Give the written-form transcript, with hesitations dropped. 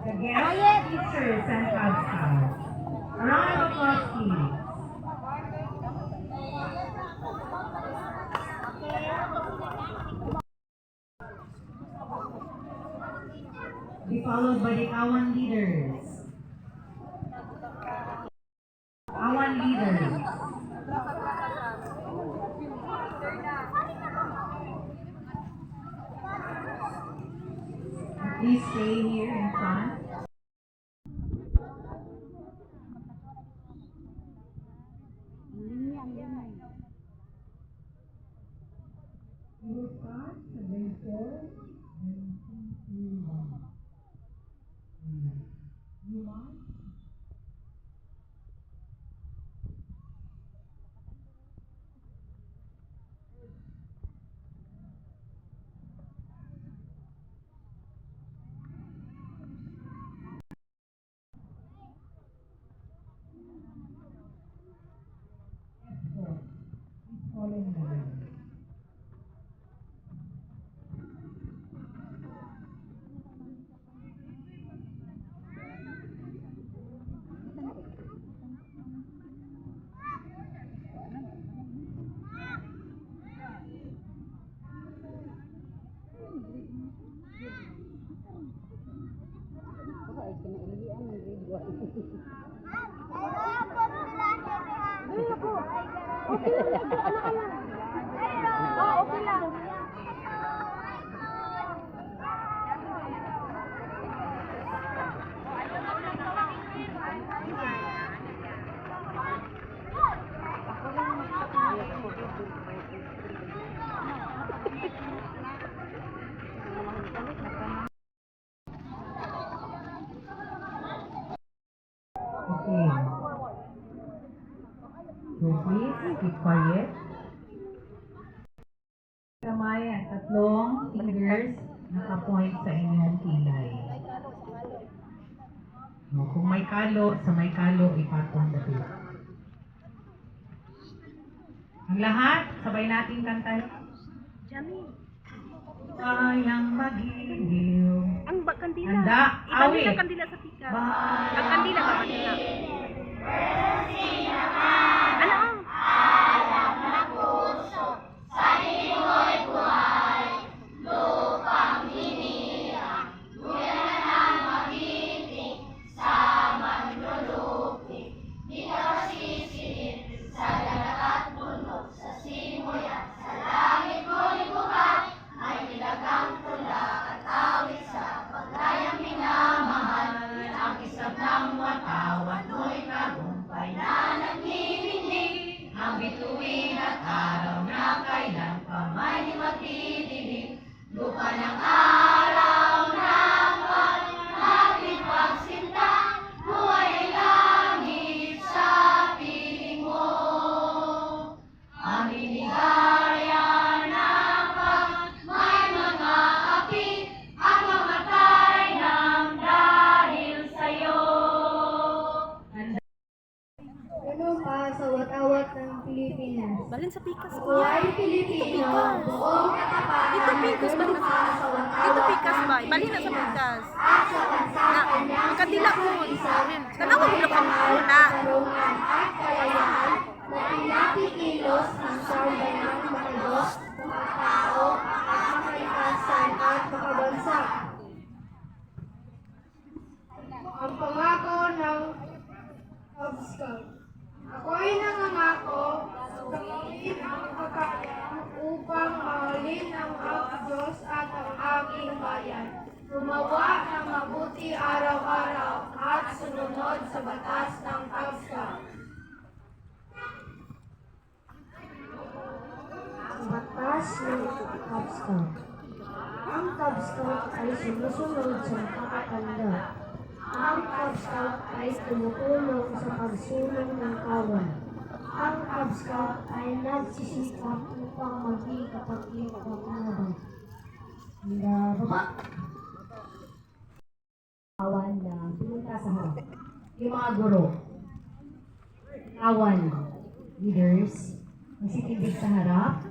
the guest teachers and Cub Scouts. A round of applause, please. Be followed by the Awan leaders. Awan leaders. Please stay here in front. We will start the day 4 and 3, 1. You want? Following the line. Okay lang. Okay. So please keep quiet. Kamay at tatlong fingers naka-point sa inyong kilay. No, kung may kalo, sa may kalo, ipatong dapit. Ang lahat, sabay natin kantahin. Bayang magiliw. Ang kandila. Handa, awit. Ang kandila sa tika. Ang kandila ba kanila? Ano? Bituin at araw na kailan pa may magdidilim, lupa ng araw ng ating pagsinta, buhay ay langit sa piling mo. Ang inigaya na pag may mga api, ang mamatay ng dahil sa'yo. Ano pa sa awat-awat ng Pilipinas? Balin sa pikas Ako ko. ay Pilipino, buong katapatan. Dito pikas ba na? Dito pikas ba? Balin na sa pikas. At sa bansa Na, kanyang ang kandila ko. Tanawag mo ka muna. katarungan at kalayaan na pinakikilos ng sambayanang makibos, makatao, makaikasan at makabansa. Ang pangako ng Cub Scout. Ako'y nangangako sa gawin ang kakayang upang mahalin ang Diyos at ang aking bayan. Gumawa ng mabuti araw-araw at sumunod sa batas ng Cub Scout. Batas ng Cub Scout. Ang Cub Scout ay sumusunod sa nakakatanda. Ang Cub Scout ay tumutulong sa pagsulong ng kawan. Ang Cub Scout ay nagsisikap upang maging kapag-iwag. Baba. Kawan na pumunta sa harap. Yung mga guro. Kawan. Leaders. Magsitindig sa harap.